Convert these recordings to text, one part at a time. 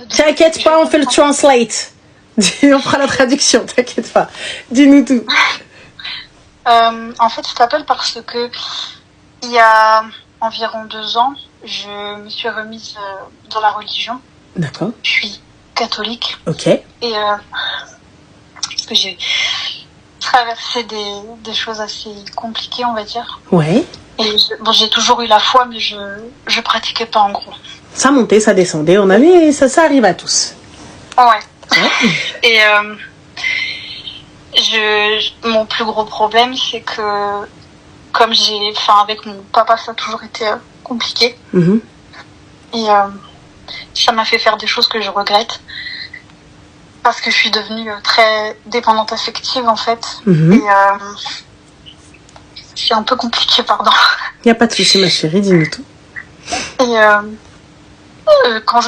T'inquiète pas, on fait le translate. On fera la traduction, t'inquiète pas. Dis-nous tout. En fait, je t'appelle parce que il y a environ 2 ans, je me suis remise dans la religion. D'accord. Je suis catholique. Ok. Et parce que j'ai traversé des choses assez compliquées, on va dire. Ouais. Et j'ai toujours eu la foi, mais je pratiquais pas en gros. Ça montait, ça descendait, on avait, ça arrive à tous. Ouais. Et mon plus gros problème, c'est que comme avec mon papa, ça a toujours été compliqué. Mm-hmm. Et ça m'a fait faire des choses que je regrette. Parce que je suis devenue très dépendante affective, en fait. Mm-hmm. Et c'est un peu compliqué, pardon. Il n'y a pas de souci, ma chérie, dis-nous tout. Et quand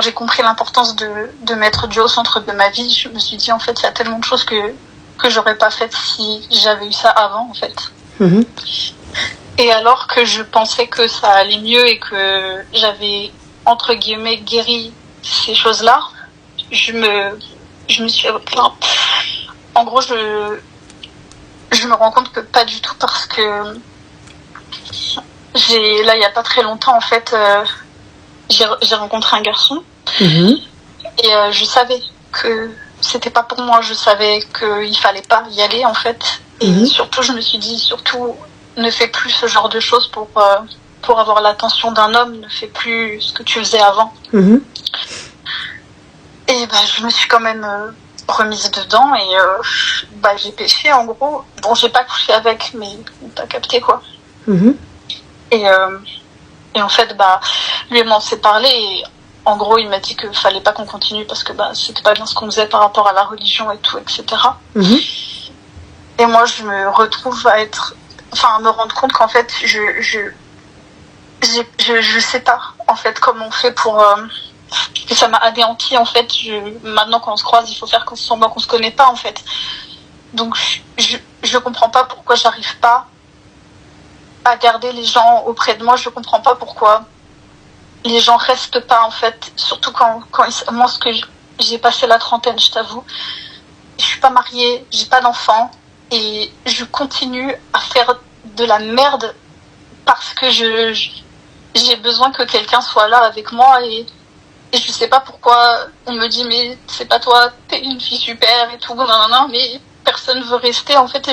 j'ai compris l'importance de mettre Dieu au centre de ma vie, je me suis dit, en fait, il y a tellement de choses que j'aurais pas faites si j'avais eu ça avant, en fait. Mm-hmm. Et alors que je pensais que ça allait mieux et que j'avais, entre guillemets, guéri ces choses-là, je me suis... Enfin, en gros, je me rends compte que pas du tout parce que il y a pas très longtemps, en fait, j'ai rencontré un garçon. Mm-hmm. Et je savais que c'était pas pour moi, je savais qu'il fallait pas y aller, en fait. Et Mm-hmm. surtout, je me suis dit, ne fais plus ce genre de choses pour avoir l'attention d'un homme, ne fais plus ce que tu faisais avant. Mm-hmm. Et je me suis quand même remise dedans et j'ai péché, en gros. Bon, j'ai pas couché avec, mais t'as capté, quoi. Mm-hmm. Et en fait, lui et moi on s'est parlé et en gros il m'a dit qu'il fallait pas qu'on continue parce que c'était pas bien ce qu'on faisait par rapport à la religion et tout, etc. Mm-hmm. Et moi je me retrouve à me rendre compte qu'en fait je sais pas en fait comment on fait pour que ça m'a anéanti, en fait. Maintenant quand on se croise, il faut faire semblant qu'on se connaît pas, en fait. Donc je comprends pas pourquoi j'arrive pas à garder les gens auprès de moi. Je comprends pas pourquoi les gens restent pas, en fait, surtout quand moi, j'ai passé la trentaine, je t'avoue. Je suis pas mariée, j'ai pas d'enfant et je continue à faire de la merde parce que j'ai besoin que quelqu'un soit là avec moi et je sais pas pourquoi on me dit mais c'est pas toi, t'es une fille super et tout, non, mais personne veut rester, en fait,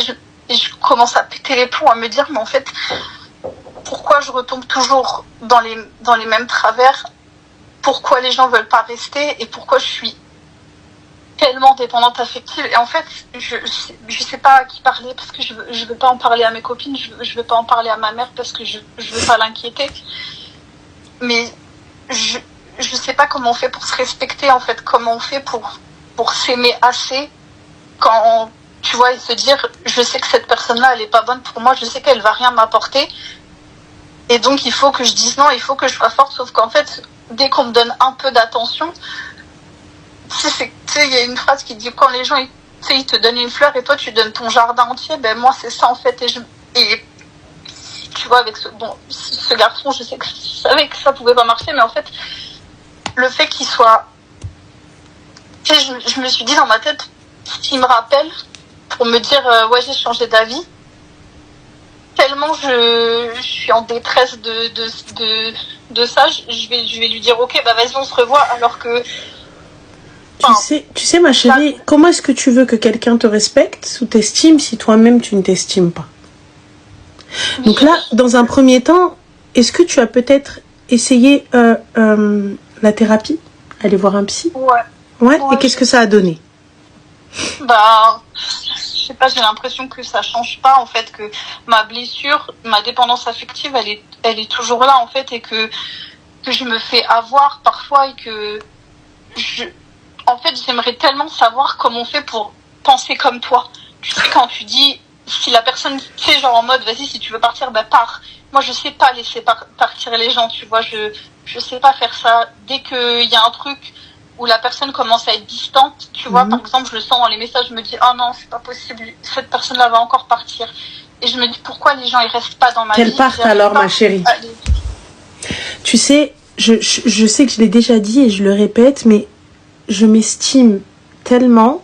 et je commence à péter les plombs, à me dire mais en fait pourquoi je retombe toujours dans les mêmes travers, pourquoi les gens veulent pas rester et pourquoi je suis tellement dépendante affective. Et en fait je sais pas à qui parler parce que je veux pas en parler à mes copines, je veux pas en parler à ma mère parce que je veux pas l'inquiéter, mais je sais pas comment on fait pour se respecter, en fait, comment on fait pour s'aimer assez quand, tu vois, et se dire je sais que cette personne-là elle est pas bonne pour moi, je sais qu'elle va rien m'apporter et donc il faut que je dise non, il faut que je sois forte, sauf qu'en fait dès qu'on me donne un peu d'attention, tu sais, il y a une phrase qui dit quand les gens ils te donnent une fleur et toi tu donnes ton jardin entier, moi c'est ça, en fait, et tu vois, avec ce garçon, je savais que ça pouvait pas marcher, mais en fait le fait qu'il soit, tu sais, je me suis dit dans ma tête, s'il me rappelle pour me dire ouais, j'ai changé d'avis, tellement je suis en détresse de ça, je vais lui dire ok, vas-y, on se revoit, alors que tu sais ma chérie, comment est-ce que tu veux que quelqu'un te respecte ou t'estime si toi-même tu ne t'estimes pas? Donc là, dans un premier temps, est-ce que tu as peut-être essayé la thérapie, aller voir un psy? Ouais. Et qu'est-ce que ça a donné? Je sais pas, j'ai l'impression que ça change pas, en fait, que ma blessure, ma dépendance affective, elle est toujours là, en fait, et que je me fais avoir parfois et que en fait, j'aimerais tellement savoir comment on fait pour penser comme toi. Tu sais, quand tu dis, si la personne, tu sais, genre en mode, vas-y, si tu veux partir, pars. Moi, je sais pas laisser partir les gens, tu vois, je sais pas faire ça. Dès qu'il y a un truc où la personne commence à être distante, tu vois, par exemple, je le sens dans les messages, je me dis, oh non, c'est pas possible, cette personne-là va encore partir. Et je me dis, pourquoi les gens, ils restent pas dans ma vie? Qu'elle parte alors, ma chérie. Tu sais, je sais que je l'ai déjà dit et je le répète, mais je m'estime tellement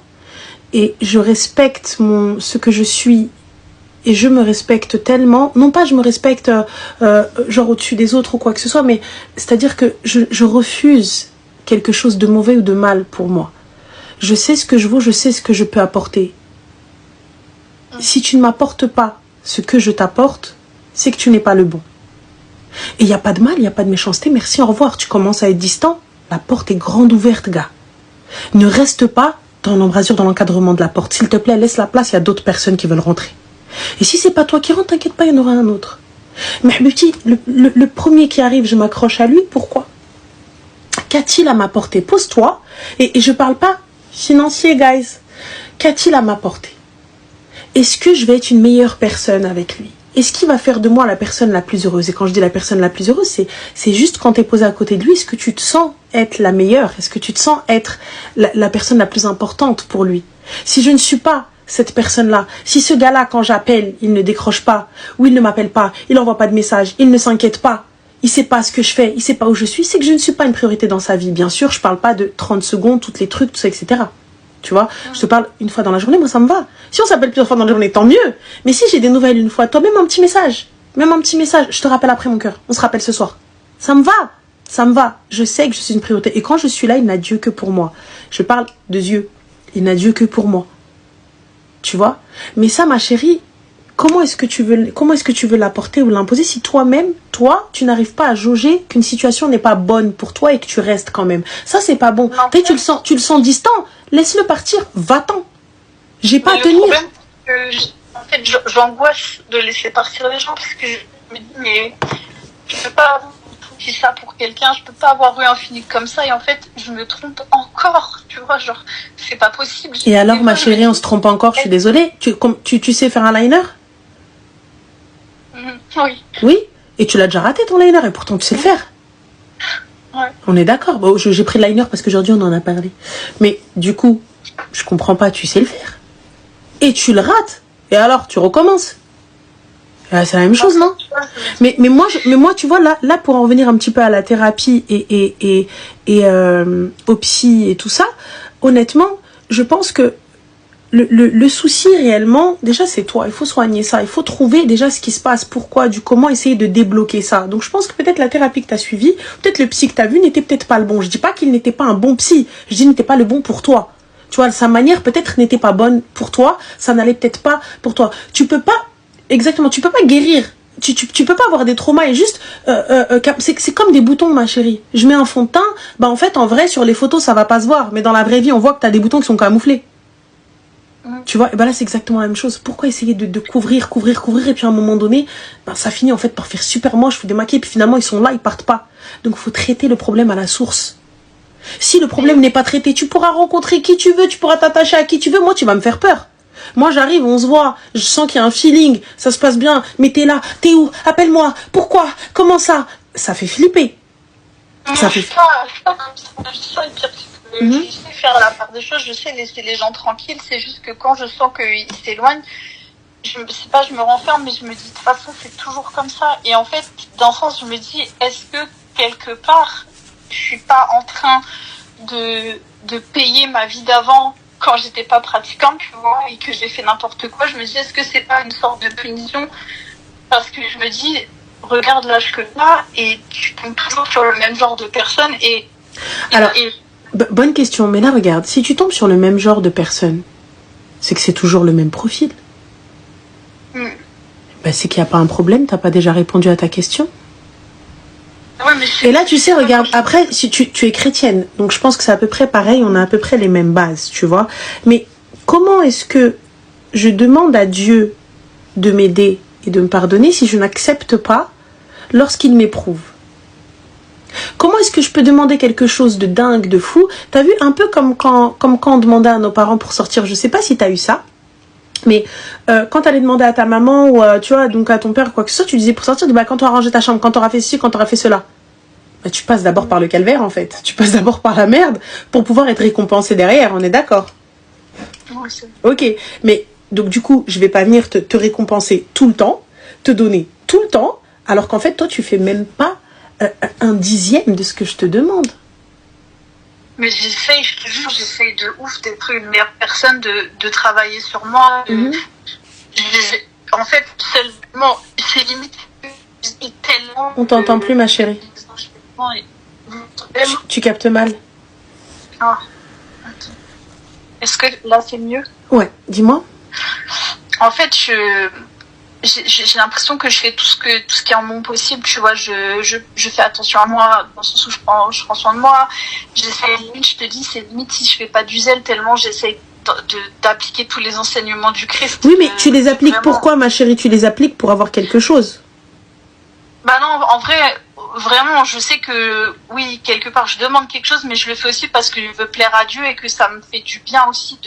et je respecte ce que je suis et je me respecte tellement. Non pas je me respecte genre au-dessus des autres ou quoi que ce soit, mais c'est-à-dire que je refuse quelque chose de mauvais ou de mal pour moi. Je sais ce que je vaux, je sais ce que je peux apporter. Si tu ne m'apportes pas ce que je t'apporte, c'est que tu n'es pas le bon. Et il n'y a pas de mal, il n'y a pas de méchanceté. Merci, au revoir. Tu commences à être distant. La porte est grande ouverte, gars. Ne reste pas dans l'embrasure, dans l'encadrement de la porte. S'il te plaît, laisse la place, il y a d'autres personnes qui veulent rentrer. Et si c'est pas toi qui rentre, t'inquiète pas, il y en aura un autre. Mais Habibti, le premier qui arrive, je m'accroche à lui. Pourquoi? Qu'a-t-il à m'apporter? Pose-toi. Et je parle pas financier, guys. Qu'a-t-il à m'apporter? Est-ce que je vais être une meilleure personne avec lui? Est-ce qu'il va faire de moi la personne la plus heureuse? Et quand je dis la personne la plus heureuse, c'est juste quand tu es posé à côté de lui, est-ce que tu te sens être la meilleure? Est-ce que tu te sens être la personne la plus importante pour lui? Si je ne suis pas cette personne-là, si ce gars-là, quand j'appelle, il ne décroche pas, ou il ne m'appelle pas, il n'envoie pas de message, il ne s'inquiète pas, il sait pas ce que je fais, il sait pas où je suis, c'est que je ne suis pas une priorité dans sa vie. Bien sûr, je parle pas de 30 secondes, toutes les trucs, tout ça, etc. Tu vois, je te parle une fois dans la journée, moi ça me va. Si on s'appelle plusieurs fois dans la journée, tant mieux. Mais si j'ai des nouvelles une fois, toi, même un petit message. Même un petit message. Je te rappelle après, mon cœur. On se rappelle ce soir. Ça me va. Ça me va. Je sais que je suis une priorité. Et quand je suis là, il n'a Dieu que pour moi. Je parle de Dieu. Il n'a Dieu que pour moi. Tu vois? Mais ça, ma chérie, comment est-ce que tu veux l'apporter ou l'imposer si toi-même, tu n'arrives pas à jauger qu'une situation n'est pas bonne pour toi et que tu restes quand même? Ça, c'est pas bon. Tu le sens distant. Laisse-le partir. Va-t'en. J'ai pas à tenir. En fait, j'angoisse de laisser partir les gens parce que je me dis, mais je peux pas dire ça pour quelqu'un, je peux pas avoir eu un feeling comme ça et en fait, je me trompe encore, tu vois, genre, c'est pas possible. Et alors, ma chérie, on se trompe encore, je suis désolée. Tu sais faire un liner? Oui. Oui? Et tu l'as déjà raté ton liner et pourtant tu sais le faire. Ouais. On est d'accord. Bon, j'ai pris le liner parce qu'aujourd'hui on en a parlé. Mais du coup, je comprends pas, tu sais le faire. Et tu le rates. Et alors, tu recommences. C'est la même chose, non? Mais moi, tu vois, là, pour en revenir un petit peu à la thérapie et au psy et tout ça, honnêtement, je pense que le souci réellement, déjà c'est toi, il faut soigner ça, il faut trouver déjà ce qui se passe, pourquoi, du comment, essayer de débloquer ça. Donc je pense que peut-être la thérapie que tu as suivie, peut-être le psy que tu as vu n'était peut-être pas le bon. Je dis pas qu'il n'était pas un bon psy, je dis n'était pas le bon pour toi. Tu vois, sa manière peut-être n'était pas bonne pour toi, ça n'allait peut-être pas pour toi. Tu peux pas guérir. Tu peux pas avoir des traumas et juste c'est comme des boutons, ma chérie. Je mets un fond de teint, bah en fait en vrai sur les photos ça va pas se voir, mais dans la vraie vie on voit que tu as des boutons qui sont camouflés. Tu vois, et ben là c'est exactement la même chose. Pourquoi essayer de couvrir et puis à un moment donné, ben, ça finit en fait par faire super moche, faut démaquiller, puis finalement ils sont là, ils partent pas. Donc il faut traiter le problème à la source. Si le problème n'est pas traité, tu pourras rencontrer qui tu veux, tu pourras t'attacher à qui tu veux. Moi tu vas me faire peur. Moi j'arrive, on se voit, je sens qu'il y a un feeling, ça se passe bien, mais t'es là, t'es où? Appelle-moi, pourquoi? Comment ça? Ça fait flipper. Ça fait pas comme ça, je sais faire la part des choses, je sais laisser les gens tranquilles, c'est juste que quand je sens qu'ils s'éloignent, je me renferme, mais je me dis de toute façon c'est toujours comme ça. Et en fait, dans ce sens, je me dis, est-ce que quelque part, je suis pas en train de payer ma vie d'avant quand j'étais pas pratiquante, tu vois, et que j'ai fait n'importe quoi? Je me dis, est-ce que c'est pas une sorte de punition? Parce que je me dis, regarde l'âge que t'as et tu tombes toujours sur le même genre de personne bonne question, mais là regarde, si tu tombes sur le même genre de personne, c'est que c'est toujours le même profil. Ben, c'est qu'il n'y a pas un problème, t'as pas déjà répondu à ta question. Ouais, mais et là tu sais, regarde, après si tu es chrétienne, donc je pense que c'est à peu près pareil, on a à peu près les mêmes bases, tu vois. Mais comment est-ce que je demande à Dieu de m'aider et de me pardonner si je n'accepte pas lorsqu'il m'éprouve? Comment est-ce que je peux demander quelque chose de dingue, de fou? T'as vu, un peu comme quand on demandait à nos parents pour sortir, je sais pas si t'as eu ça, mais quand t'allais demander à ta maman ou tu vois, donc à ton père, quoi que ce soit, tu disais pour sortir, bah, quand t'auras rangé ta chambre, quand t'auras fait ceci, quand t'auras fait cela. Bah, tu passes d'abord par le calvaire, en fait. Tu passes d'abord par la merde pour pouvoir être récompensé derrière, on est d'accord? Ok, mais donc du coup, je vais pas venir te récompenser tout le temps, te donner tout le temps, alors qu'en fait, toi, tu fais même pas un dixième de ce que je te demande. Mais j'essaye, je te jure, j'essaye de ouf d'être une meilleure personne, de travailler sur moi. En fait, seulement, c'est limite tellement... On t'entend plus, ma chérie. Tu captes mal. Ah, attends. Est-ce que là, c'est mieux? Ouais, dis-moi. En fait, j'ai l'impression que je fais tout ce qui est en mon possible, tu vois, je fais attention à moi, dans le sens où je prends soin de moi. J'essaie, limite, je te dis, c'est limite si je fais pas du zèle, tellement j'essaie d'appliquer tous les enseignements du Christ. Oui, mais tu les appliques vraiment... pourquoi, ma chérie? Tu les appliques pour avoir quelque chose? Bah non, en vrai, vraiment, je sais que, oui, quelque part, je demande quelque chose, mais je le fais aussi parce que je veux plaire à Dieu et que ça me fait du bien aussi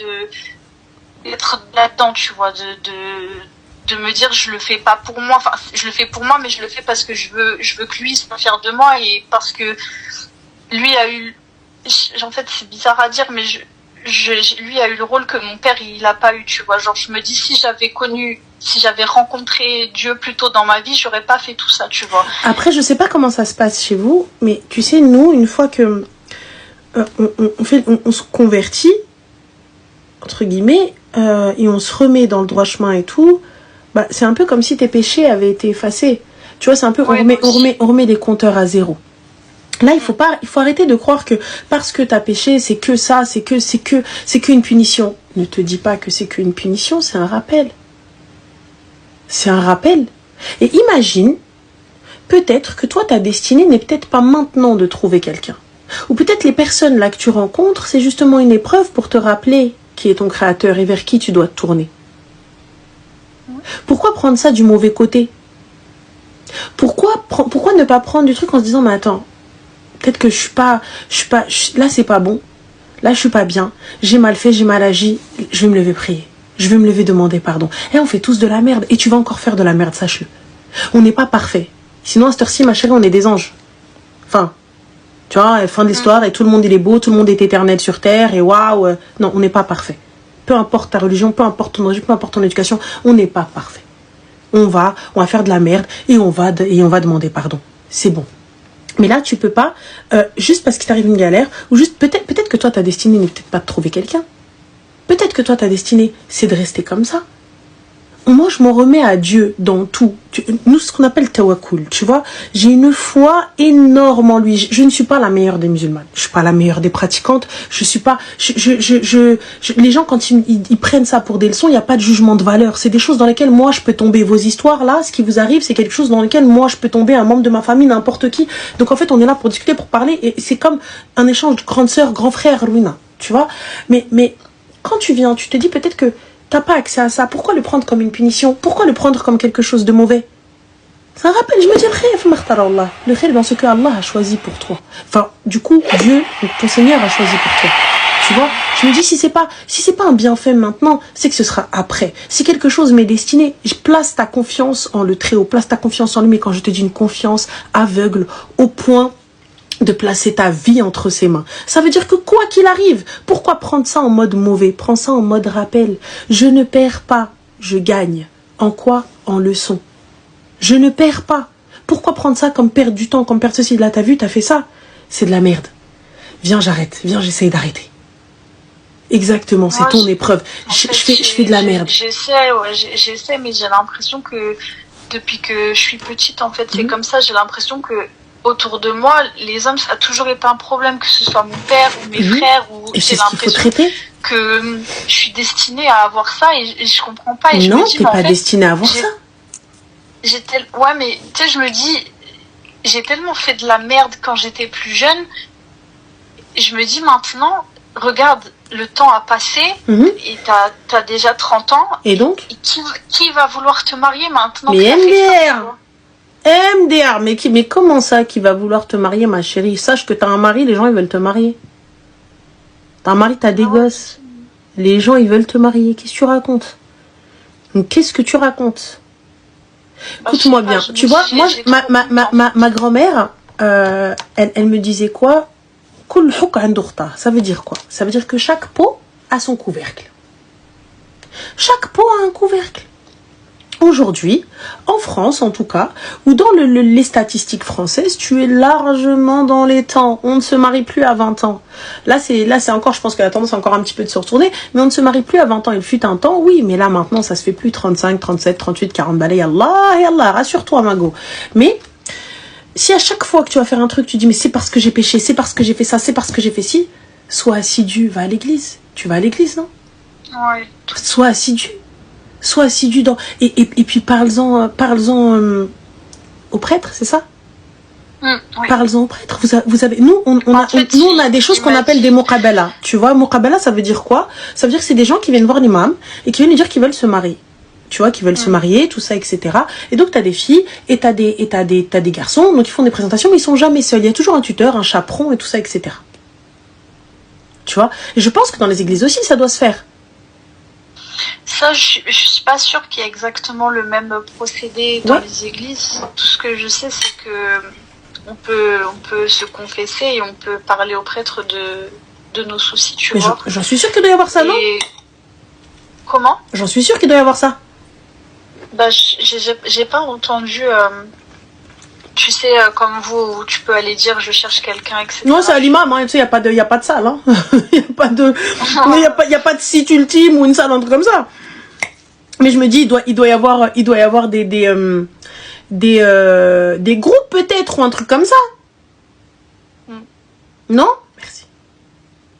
d'être là-dedans, tu vois, de me dire je le fais pas pour moi, enfin je le fais pour moi, mais je le fais parce que je veux que lui soit fier de moi et parce que lui a eu, en fait c'est bizarre à dire, mais lui a eu le rôle que mon père il a pas eu, tu vois, genre je me dis si j'avais rencontré Dieu plus tôt dans ma vie, j'aurais pas fait tout ça, tu vois. Après je sais pas comment ça se passe chez vous, mais tu sais nous une fois que on se convertit entre guillemets et on se remet dans le droit chemin et tout. Bah, c'est un peu comme si tes péchés avaient été effacés. Tu vois, c'est un peu, Ouais, on remet les compteurs à zéro. Là, il faut arrêter de croire que parce que t'as péché, c'est que ça, c'est qu'une punition. Ne te dis pas que c'est qu'une punition, c'est un rappel. C'est un rappel. Et imagine, peut-être que toi, ta destinée n'est peut-être pas maintenant de trouver quelqu'un. Ou peut-être les personnes là que tu rencontres, c'est justement une épreuve pour te rappeler qui est ton créateur et vers qui tu dois te tourner. Pourquoi prendre ça du mauvais côté? Pourquoi ne pas prendre du truc en se disant mais attends, peut-être que là c'est pas bon, là je suis pas bien, j'ai mal fait, j'ai mal agi, je vais me lever prier, je vais me lever demander pardon. Et on fait tous de la merde et tu vas encore faire de la merde, sache-le. On n'est pas parfait. Sinon à cette heure-ci ma chérie on est des anges. Enfin, tu vois, fin de l'histoire et tout le monde il est beau, tout le monde est éternel sur terre et waouh, non on n'est pas parfait. Peu importe ta religion, peu importe ton religion, peu importe ton éducation, on n'est pas parfait. On va faire de la merde et on va demander pardon. C'est bon. Mais là, tu peux pas, juste parce qu'il t'arrive une galère, ou juste peut-être que toi, ta destinée n'est peut-être pas de trouver quelqu'un. Peut-être que toi, ta destinée, c'est de rester comme ça. Moi, je m'en remets à Dieu dans tout. Nous, ce qu'on appelle tawakkul, tu vois. J'ai une foi énorme en lui. Je ne suis pas la meilleure des musulmanes. Je suis pas la meilleure des pratiquantes. Je suis pas... les gens, quand ils prennent ça pour des leçons, il n'y a pas de jugement de valeur. C'est des choses dans lesquelles moi, je peux tomber. Vos histoires, là, ce qui vous arrive, c'est quelque chose dans lequel moi, je peux tomber, un membre de ma famille, n'importe qui. Donc, en fait, on est là pour discuter, pour parler. Et c'est comme un échange de grande sœur, grand frère, Ruina. Tu vois. Mais quand tu viens, tu te dis peut-être que t'as pas accès à ça. Pourquoi le prendre comme une punition? Pourquoi le prendre comme quelque chose de mauvais? C'est un rappel. Je me dis, le khayr dans ce que Allah a choisi pour toi. Enfin, du coup, Dieu, ton Seigneur a choisi pour toi. Tu vois? Je me dis, si c'est pas un bienfait maintenant, c'est que ce sera après. Si quelque chose m'est destiné, je place ta confiance en le Très-Haut, place ta confiance en lui. Mais quand je te dis une confiance aveugle, au point de placer ta vie entre ses mains. Ça veut dire que quoi qu'il arrive, pourquoi prendre ça en mode mauvais? Prends ça en mode rappel. Je ne perds pas, je gagne. En quoi? En leçon. Je ne perds pas. Pourquoi prendre ça comme perdre du temps, comme perdre ceci? Là, t'as vu, t'as fait ça. C'est de la merde. Viens, j'arrête. Viens, j'essaye d'arrêter. Exactement, c'est ton épreuve. Je fais de la merde. J'essaie, mais j'ai l'impression que depuis que je suis petite, en fait, c'est comme ça. J'ai l'impression que autour de moi, les hommes, ça a toujours été un problème, que ce soit mon père ou mes frères, ou et c'est ce qu'il faut traiter. Que je suis destinée à avoir ça et je comprends pas. Et non, je me dis, t'es pas destinée à avoir ça. Ouais, mais tu sais, je me dis, j'ai tellement fait de la merde quand j'étais plus jeune. Je me dis maintenant, regarde, le temps a passé et t'as déjà 30 ans. Et donc qui va vouloir te marier maintenant? Mais MDR, mais comment ça, qui va vouloir te marier, ma chérie? Sache que t'as un mari, les gens, ils veulent te marier. T'as un mari, t'as des gosses. Les gens, ils veulent te marier. Qu'est-ce que tu racontes? Qu'est-ce que tu racontes? Écoute-moi bien. Tu vois, moi, ma grand-mère, elle me disait quoi? Ça veut dire quoi? Ça veut dire que chaque pot a son couvercle. Chaque pot a un couvercle. aujourd'hui, en France en tout cas, ou dans les statistiques françaises, tu es largement dans les temps. On ne se marie plus à 20 ans. Là, c'est encore, je pense que la tendance est encore un petit peu de se retourner, mais on ne se marie plus à 20 ans. Il fut un temps, oui, mais là maintenant, ça se fait plus 35, 37, 38, 40 balais. Allah, rassure-toi, Mago. Mais si à chaque fois que tu vas faire un truc, tu dis, mais c'est parce que j'ai péché, c'est parce que j'ai fait ça, c'est parce que j'ai fait ci, sois assidu, va à l'église. Tu vas à l'église, non? Ouais. Sois assidu dans... Et puis parle-en au prêtre, c'est ça? Oui. Parle-en au prêtre. Vous avez, nous, on a des choses qu'on appelle des muqabala. Tu vois, muqabala, ça veut dire quoi? Ça veut dire que c'est des gens qui viennent voir l'imam et qui viennent lui dire qu'ils veulent se marier. Tu vois, qui veulent se marier, tout ça, etc. Et donc, t'as des filles et t'as des garçons, donc ils font des présentations, mais ils sont jamais seuls. Il y a toujours un tuteur, un chaperon et tout ça, etc. Tu vois? Et je pense que dans les églises aussi, ça doit se faire. Ça, je suis pas sûre qu'il y ait exactement le même procédé dans les églises. Tout ce que je sais, c'est que on peut se confesser et on peut parler au prêtre de nos soucis, tu vois. J'en suis sûre qu'il doit y avoir ça, non? Comment? J'en suis sûre qu'il doit y avoir ça. Bah, j'ai pas entendu... tu sais, comme vous, où tu peux aller dire je cherche quelqu'un, etc. Non, c'est à l'imam, hein. Tu sais, il n'y a pas de salle. Hein. Il n'y a pas de site ultime ou une salle, un truc comme ça. Mais je me dis, il doit y avoir des groupes peut-être, ou un truc comme ça. Non? Merci.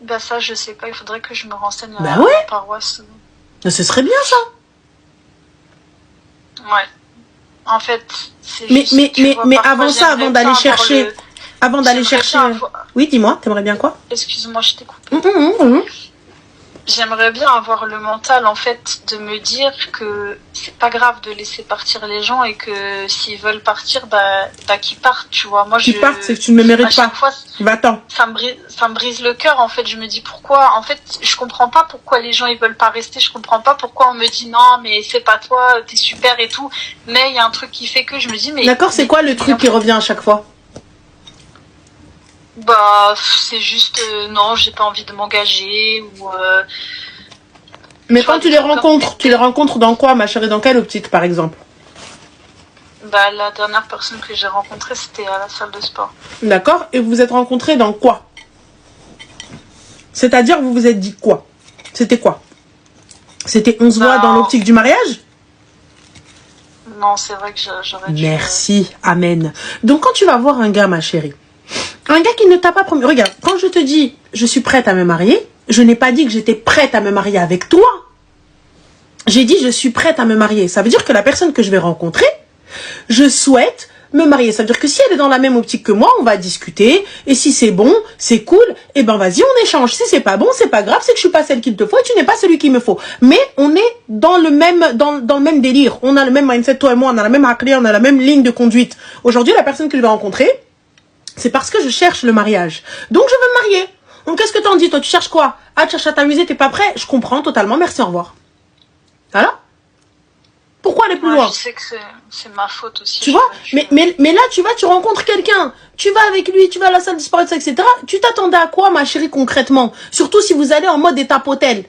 Bah ça, je sais pas, il faudrait que je me renseigne à la paroisse. Ce serait bien, ça. Ouais. En fait, c'est mais avant ça, avant d'aller chercher... Oui, dis-moi, t'aimerais bien quoi? Excuse-moi, je t'ai coupé. J'aimerais bien avoir le mental, en fait, de me dire que c'est pas grave de laisser partir les gens et que s'ils veulent partir, bah qu'ils partent, tu vois. Moi, partent, c'est que tu ne me mérites pas. Va-t'en. Ça me brise le cœur, en fait. Je me dis pourquoi, en fait, je comprends pas pourquoi les gens, ils veulent pas rester. Je comprends pas pourquoi on me dit non, mais c'est pas toi, t'es super et tout. Mais il y a un truc qui fait que je me dis, mais... D'accord, c'est quoi le truc qui revient à chaque fois? Bah, c'est juste, non, j'ai pas envie de m'engager ou... Mais quand tu les rencontres dans quoi, ma chérie? Dans quelle optique, par exemple? Bah, la dernière personne que j'ai rencontrée, c'était à la salle de sport. D'accord. Et vous vous êtes rencontrés dans quoi? C'est-à-dire, vous vous êtes dit quoi? C'était quoi? C'était on se voit dans l'optique du mariage? Non, c'est vrai que j'aurais dû... Merci, amen. Donc, quand tu vas voir un gars, ma chérie, un gars qui ne t'a pas promis... Regarde, quand je te dis, je suis prête à me marier, je n'ai pas dit que j'étais prête à me marier avec toi. J'ai dit, je suis prête à me marier. Ça veut dire que la personne que je vais rencontrer, je souhaite me marier. Ça veut dire que si elle est dans la même optique que moi, on va discuter. Et si c'est bon, c'est cool, et ben vas-y, on échange. Si c'est pas bon, c'est pas grave, c'est que je suis pas celle qu'il te faut et tu n'es pas celui qu'il me faut. Mais on est dans le même délire. On a le même mindset, toi et moi, on a la même aqli, on a la même ligne de conduite. Aujourd'hui, la personne que je vais rencontrer, c'est parce que je cherche le mariage. Donc, je veux me marier. Donc, qu'est-ce que t'en dis, toi? Tu cherches quoi? Ah, tu cherches à t'amuser, t'es pas prêt? Je comprends totalement, merci, au revoir. Voilà. Pourquoi aller plus loin? Je sais que c'est ma faute aussi. Tu vois, mais là, tu rencontres quelqu'un. Tu vas avec lui, tu vas à la salle de sport, etc. Tu t'attendais à quoi, ma chérie, concrètement? Surtout si vous allez en mode étape-hôtel.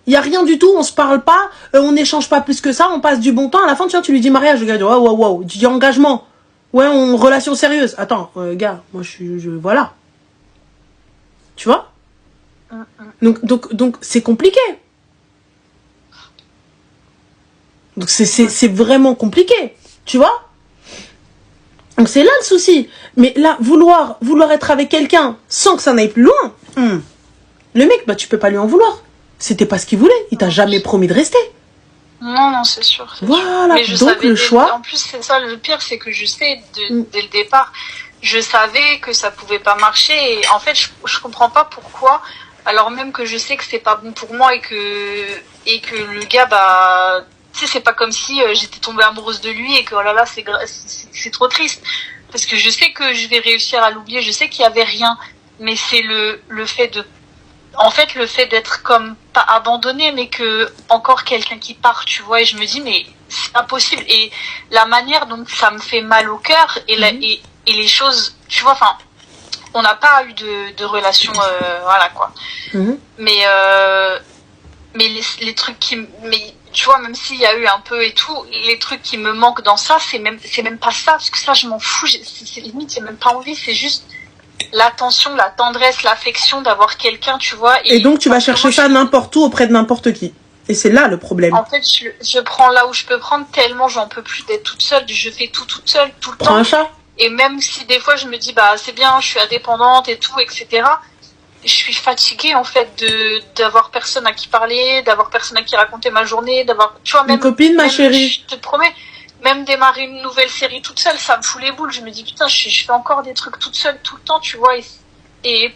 Il n'y a rien du tout, on se parle pas, on n'échange pas plus que ça, on passe du bon temps. À la fin, tu lui dis mariage, le gars dit, wow. Tu dis engagement. Ouais, relation sérieuse. Attends, gars, moi voilà. Tu vois? Donc c'est compliqué. Donc c'est vraiment compliqué. Tu vois? Donc c'est là le souci. Mais là, vouloir être avec quelqu'un sans que ça n'aille plus loin, le mec, bah tu peux pas lui en vouloir. C'était pas ce qu'il voulait. Il t'a jamais promis de rester. Non, c'est sûr. Voilà, mais donc le choix... En plus, c'est ça, le pire, c'est que je sais, dès le départ, je savais que ça pouvait pas marcher. Et en fait, je comprends pas pourquoi, alors même que je sais que c'est pas bon pour moi et que le gars, bah... Tu sais, c'est pas comme si j'étais tombée amoureuse de lui et que, oh là là, c'est trop triste. Parce que je sais que je vais réussir à l'oublier, je sais qu'il y avait rien. Mais c'est le fait de... En fait, le fait d'être comme pas abandonné, mais que encore quelqu'un qui part, tu vois, et je me dis mais c'est impossible. Et la manière dont ça me fait mal au cœur et les choses, tu vois, enfin, on n'a pas eu de relation, voilà quoi. Mais les trucs mais tu vois, même s'il y a eu un peu et tout, les trucs qui me manquent dans ça, c'est même pas ça, parce que ça, je m'en fous, c'est limite, j'ai même pas envie, c'est juste l'attention, la tendresse, l'affection d'avoir quelqu'un, tu vois. Et donc, tu vas chercher ça n'importe où, auprès de n'importe qui. Et c'est là le problème. En fait, je prends là où je peux prendre, tellement j'en peux plus d'être toute seule, je fais tout toute seule, tout le temps. Prends un chat. Et même si des fois, je me dis, bah, c'est bien, je suis indépendante et tout, etc., je suis fatiguée, en fait, d'avoir personne à qui parler, d'avoir personne à qui raconter ma journée, d'avoir, tu vois, même... Une copine, ma chérie. Je te promets, même démarrer une nouvelle série toute seule, ça me fout les boules. Je me dis, putain, je fais encore des trucs toute seule tout le temps, tu vois, et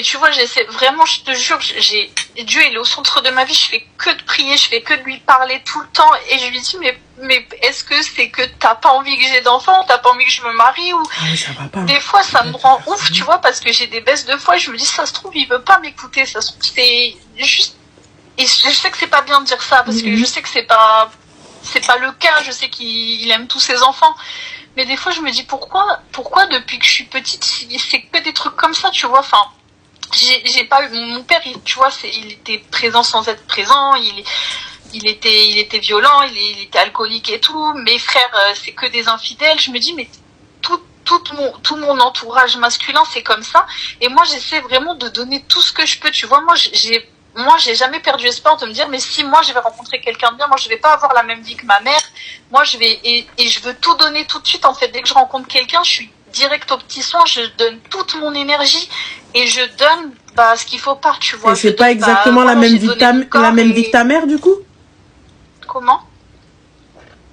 tu vois, j'essaie vraiment, je te jure, Dieu, il est au centre de ma vie, je fais que de prier, je fais que de lui parler tout le temps, et je lui dis, mais est-ce que c'est que t'as pas envie que j'ai d'enfants, t'as pas envie que je me marie, ou... Ça va pas. Des fois, ça me rend ouf, tu vois, parce que j'ai des baisses de foi, et je me dis, ça se trouve, il veut pas m'écouter, ça se trouve, c'est juste... Et je sais que c'est pas bien de dire ça, parce que je sais que c'est pas le cas, je sais qu'il aime tous ses enfants, mais des fois, je me dis, pourquoi depuis que je suis petite, c'est que des trucs comme ça, tu vois, enfin... J'ai pas eu mon père, tu vois, il était présent sans être présent, il était violent, il était alcoolique et tout. Mes frères, c'est que des infidèles. Je me dis, mais tout mon entourage masculin, c'est comme ça. Et moi, j'essaie vraiment de donner tout ce que je peux. Tu vois, moi, j'ai jamais perdu espoir de me dire, mais si moi, je vais rencontrer quelqu'un de bien, moi, je vais pas avoir la même vie que ma mère. Moi, et je veux tout donner tout de suite. En fait, dès que je rencontre quelqu'un, je suis direct aux petits soins, je donne toute mon énergie et je donne ce qu'il faut pas, tu vois. Et c'est pas exactement la même vie que ta mère, du coup? Comment?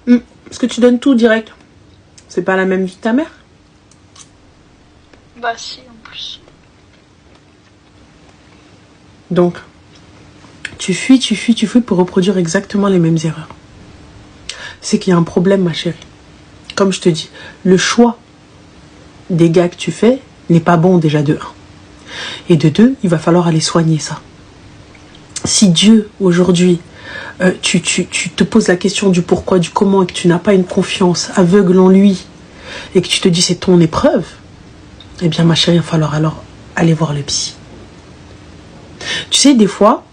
Parce que tu donnes tout direct. C'est pas la même vie que ta mère? Bah si, en plus. Donc, tu fuis pour reproduire exactement les mêmes erreurs. C'est qu'il y a un problème, ma chérie. Comme je te dis, le choix des gars que tu fais n'est pas bon déjà de 1. Et de 2, il va falloir aller soigner ça. Si Dieu, aujourd'hui, tu te poses la question du pourquoi, du comment, et que tu n'as pas une confiance aveugle en lui, et que tu te dis c'est ton épreuve, eh bien ma chérie, il va falloir alors aller voir le psy. Tu sais, des fois,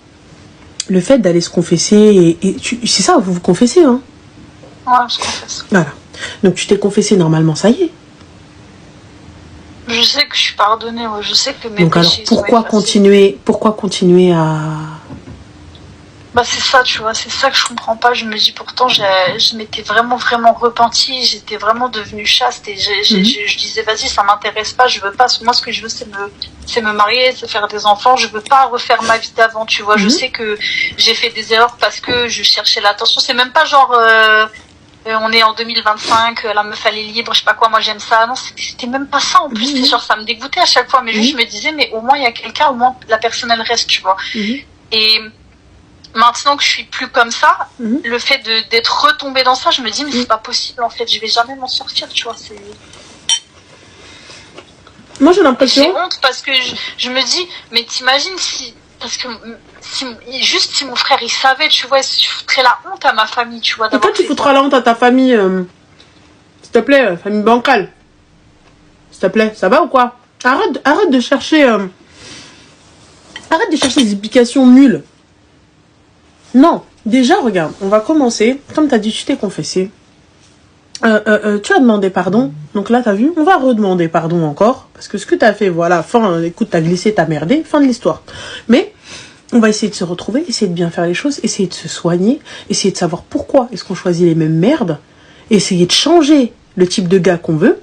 le fait d'aller se confesser, c'est ça, vous vous confessez, hein? Ouais, je confesse. Voilà. Donc tu t'es confessé normalement, ça y est. Je sais que je suis pardonnée, ouais. Je sais que mes donc alors pourquoi continuer à... Bah c'est ça, tu vois, c'est ça que je comprends pas. Je me dis pourtant je m'étais vraiment repentie, j'étais vraiment devenue chaste et je disais vas-y, ça m'intéresse pas, je veux pas. Moi ce que je veux c'est me marier, c'est faire des enfants, je veux pas refaire ma vie d'avant, tu vois. Je sais que j'ai fait des erreurs parce que je cherchais l'attention, c'est même pas genre on est en 2025, la meuf elle est libre, je sais pas quoi, moi j'aime ça. Non, c'était même pas ça en plus, c'était genre ça me dégoûtait à chaque fois, mais juste je me disais mais au moins il y a quelqu'un, au moins la personne elle reste, tu vois. Et maintenant que je suis plus comme ça, le fait d'être retombée dans ça, je me dis mais c'est pas possible en fait, je vais jamais m'en sortir, tu vois. Moi j'ai l'impression... J'ai honte parce que je me dis mais t'imagines si mon frère il savait, tu vois, je foutrais la honte à ma famille, tu vois. Et toi tu foutras la honte à ta famille, s'il te plaît, famille bancale. S'il te plaît, ça va ou quoi? Arrête de chercher... Arrête de chercher des explications nulles. Non, déjà, regarde, on va commencer. Comme tu as dit, tu t'es confessé. Tu as demandé pardon. Donc là, tu as vu, on va redemander pardon encore. Parce que ce que tu as fait, voilà, fin, écoute, tu as glissé, tu as merdé, fin de l'histoire. Mais on va essayer de se retrouver, essayer de bien faire les choses, essayer de se soigner, essayer de savoir pourquoi est-ce qu'on choisit les mêmes merdes, essayer de changer le type de gars qu'on veut.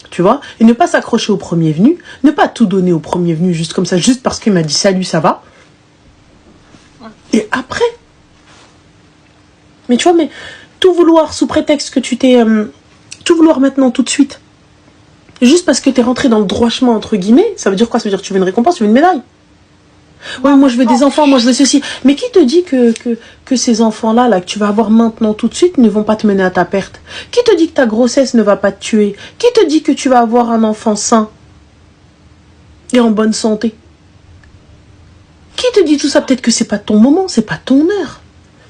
Tu vois, et ne pas s'accrocher au premier venu, ne pas tout donner au premier venu juste comme ça, juste parce qu'il m'a dit salut, ça va. Et après, mais tu vois, mais tout vouloir sous prétexte que tu t'es... tout vouloir maintenant, tout de suite, juste parce que t'es rentré dans le droit chemin, entre guillemets, ça veut dire quoi? Ça veut dire que tu veux une récompense, tu veux une médaille? Ouais, moi je veux des enfants, moi je veux ceci. Mais qui te dit que ces enfants-là, là, que tu vas avoir maintenant tout de suite, ne vont pas te mener à ta perte? Qui te dit que ta grossesse ne va pas te tuer? Qui te dit que tu vas avoir un enfant sain et en bonne santé? Qui te dit tout ça? Peut-être que c'est pas ton moment, c'est pas ton heure.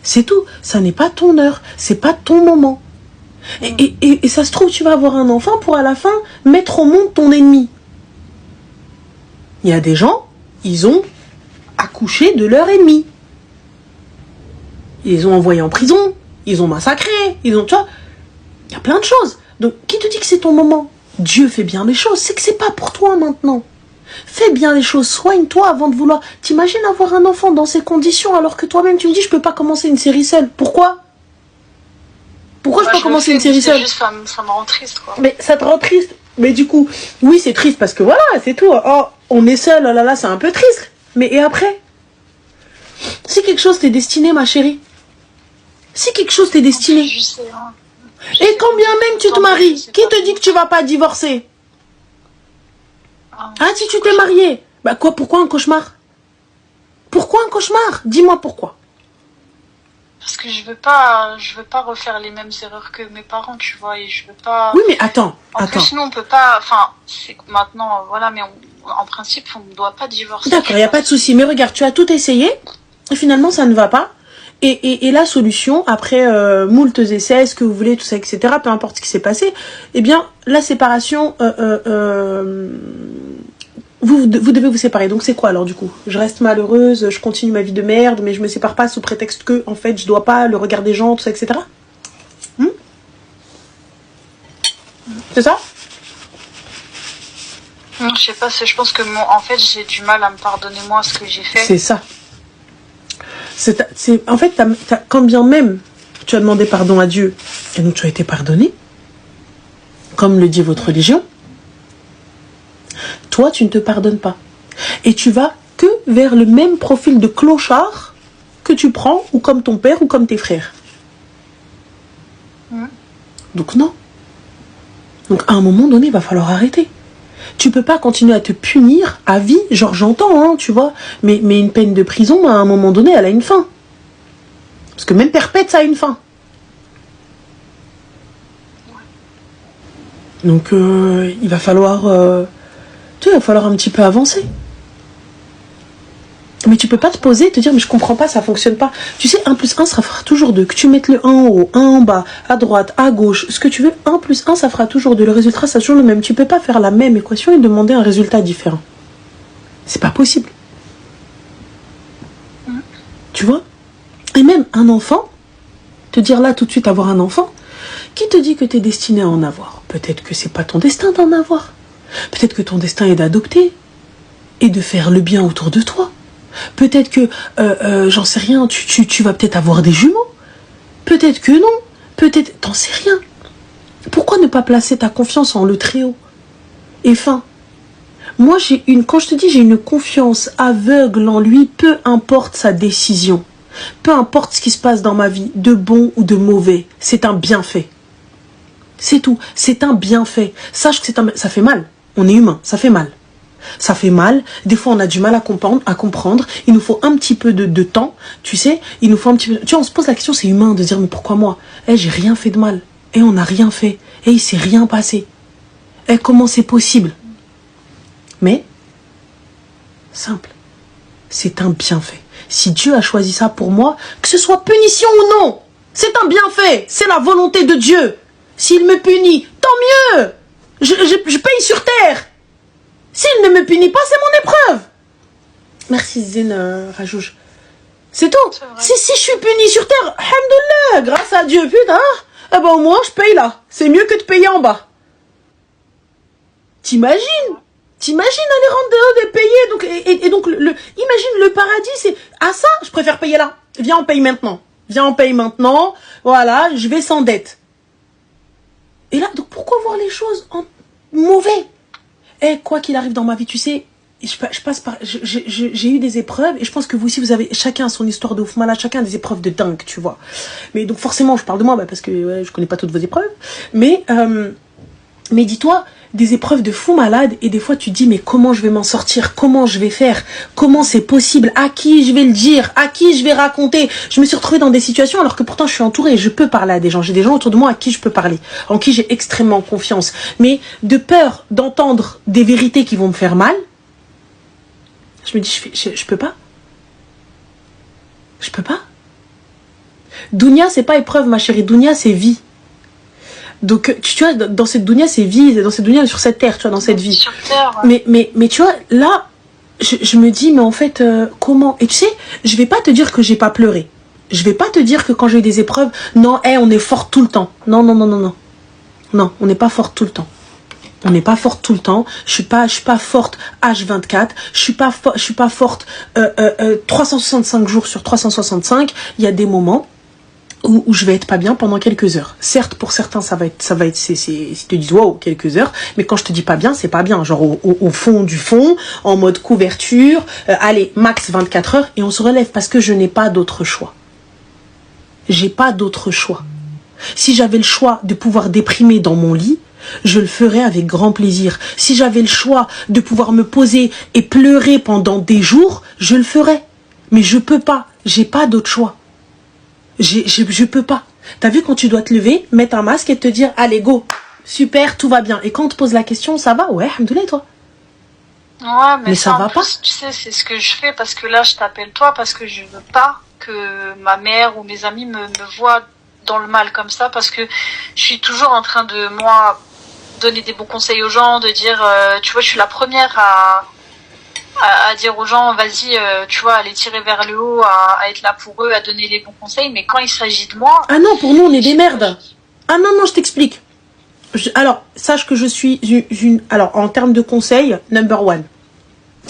C'est tout. Ça n'est pas ton heure, c'est pas ton moment. Et ça se trouve, tu vas avoir un enfant pour à la fin mettre au monde ton ennemi. Il y a des gens, ils ont accouché de leur ennemi. ils les ont envoyés en prison, ils ont massacré, tu vois, il y a plein de choses. Donc, qui te dit que c'est ton moment? Dieu fait bien les choses, c'est que c'est pas pour toi maintenant. Fais bien les choses, soigne-toi avant de vouloir. T'imagines avoir un enfant dans ces conditions alors que toi-même tu me dis je peux pas commencer une série seule. Pourquoi? Pourquoi je peux commencer une série seule? Juste, ça me rend triste, quoi. Mais ça te rend triste. Mais du coup, oui, c'est triste parce que voilà, c'est tout. Oh, on est seul, oh là là, c'est un peu triste. Mais et après? Si quelque chose t'est destiné, ma chérie. Si quelque chose t'est destiné. Je sais, hein. Et quand bien même tu te maries, qui te dit que tu vas pas divorcer? Ah, si tu t'es marié, bah quoi, pourquoi un cauchemar? Pourquoi un cauchemar? Dis-moi pourquoi. Parce que je veux pas refaire les mêmes erreurs que mes parents, tu vois, et je veux pas. Oui, mais attends. Plus, nous, on peut pas. Enfin, c'est que maintenant, voilà, mais en principe, on ne doit pas divorcer. D'accord, il y a pas de souci. Mais regarde, tu as tout essayé et finalement, ça ne va pas. Et la solution, après moultes essais, ce que vous voulez, tout ça, etc., peu importe ce qui s'est passé, eh bien, la séparation, vous devez vous séparer. Donc c'est quoi alors du coup? Je reste malheureuse, je continue ma vie de merde, mais je me sépare pas sous prétexte que, en fait, je dois pas le regard des gens, tout ça, etc. C'est ça? Non, je sais pas, je pense que en fait, j'ai du mal à me pardonner moi ce que j'ai fait. C'est ça. En fait, quand bien même tu as demandé pardon à Dieu, et donc tu as été pardonné, comme le dit votre religion, toi, tu ne te pardonnes pas. Et tu vas que vers le même profil de clochard que tu prends, ou comme ton père, ou comme tes frères. Donc non. Donc à un moment donné, il va falloir arrêter. Tu peux pas continuer à te punir à vie, genre j'entends, hein, tu vois, mais une peine de prison, à un moment donné, elle a une fin. Parce que même perpète, ça a une fin. Donc il va falloir, il va falloir un petit peu avancer. Mais tu peux pas te poser et te dire mais je comprends pas, ça fonctionne pas. Tu sais, 1 plus 1, ça fera toujours 2. Que tu mettes le 1 en haut, 1 en bas, à droite, à gauche, ce que tu veux, 1 plus 1, ça fera toujours 2. Le résultat, ça sera toujours le même. Tu peux pas faire la même équation et demander un résultat différent. C'est pas possible. Tu vois? Et même un enfant, te dire là tout de suite avoir un enfant, qui te dit que tu es destiné à en avoir? Peut-être que c'est pas ton destin d'en avoir. Peut-être que ton destin est d'adopter et de faire le bien autour de toi. Peut-être que, j'en sais rien, tu vas peut-être avoir des jumeaux. Peut-être que non. Peut-être, t'en sais rien. Pourquoi ne pas placer ta confiance en le Très-Haut? Et fin. Moi, quand je te dis j'ai une confiance aveugle en lui, peu importe sa décision. Peu importe ce qui se passe dans ma vie, de bon ou de mauvais, c'est un bienfait. C'est tout. C'est un bienfait. Sache que ça fait mal. On est humain, ça fait mal. Ça fait mal, des fois on a du mal à comprendre, il nous faut un petit peu de temps, tu sais, il nous faut un petit peu... Tu vois, on se pose la question, c'est humain de dire mais pourquoi moi? J'ai rien fait de mal, on n'a rien fait, il s'est rien passé. Comment c'est possible? Mais, simple, c'est un bienfait. Si Dieu a choisi ça pour moi, que ce soit punition ou non, c'est un bienfait, c'est la volonté de Dieu. S'il me punit, tant mieux, je paye sur terre. S'il ne me punit pas, c'est mon épreuve. Merci Zine Rajouj. C'est tout. Si je suis puni sur terre, alhamdoulilah, grâce à Dieu, putain, au moins je paye là. C'est mieux que de payer en bas. T'imagines aller rendre dehors et payer. Donc, imagine le paradis, c'est... Ah ça, je préfère payer là. Viens, on paye maintenant. Voilà, je vais sans dette. Et là, donc pourquoi voir les choses en mauvais? Quoi qu'il arrive dans ma vie, tu sais, je passe par... J'ai eu des épreuves, et je pense que vous aussi, vous avez chacun son histoire de ouf malade, chacun des épreuves de dingue, tu vois. Mais donc forcément, je parle de moi, parce que je connais pas toutes vos épreuves. Mais dis-toi, des épreuves de fou malade, et des fois tu te dis, mais comment je vais m'en sortir? Comment je vais faire? Comment c'est possible? À qui je vais le dire? À qui je vais raconter? Je me suis retrouvée dans des situations alors que pourtant je suis entourée et je peux parler à des gens. J'ai des gens autour de moi à qui je peux parler, en qui j'ai extrêmement confiance. Mais de peur d'entendre des vérités qui vont me faire mal, je me dis, je peux pas. Je peux pas. Dunya, c'est pas épreuve, ma chérie. Dunya, c'est vie. Donc, tu vois, dans cette dunya, c'est vie, dans cette dunya, sur cette terre, tu vois, dans cette vie. Sur terre, ouais. Mais tu vois, là, je me dis, mais en fait, comment? Et tu sais, je vais pas te dire que j'ai pas pleuré. Je vais pas te dire que quand j'ai eu des épreuves, non, on est forte tout le temps. Non, non, non, non, non. Non, on n'est pas forte tout le temps. On n'est pas forte tout le temps. Je suis pas forte H24. Je suis pas forte 365 jours sur 365. Il y a des moments où je vais être pas bien pendant quelques heures. Certes, pour certains, ça va être, ils te disent, wow, quelques heures. Mais quand je te dis pas bien, c'est pas bien. Genre au fond du fond, en mode couverture. Allez, max 24 heures et on se relève parce que je n'ai pas d'autre choix. J'ai pas d'autre choix. Si j'avais le choix de pouvoir déprimer dans mon lit, je le ferais avec grand plaisir. Si j'avais le choix de pouvoir me poser et pleurer pendant des jours, je le ferais. Mais je peux pas. J'ai pas d'autre choix. Je peux pas. T'as vu quand tu dois te lever, mettre un masque et te dire, allez, go. Super, tout va bien. Et quand on te pose la question, ça va? Ouais, alhamdoulilah, toi. Ouais, mais ça va pas. Tu sais, c'est ce que je fais parce que là, je t'appelle toi parce que je veux pas que ma mère ou mes amis me voient dans le mal comme ça, parce que je suis toujours en train de, moi, donner des bons conseils aux gens, de dire, tu vois, je suis la première à dire aux gens, vas-y, tu vois, à les tirer vers le haut, à être là pour eux, à donner les bons conseils, mais quand il s'agit de moi... Ah non, pour nous, on est des merdes. Ah non, non, je t'explique. Alors, sache que je suis alors, en termes de conseils, number one.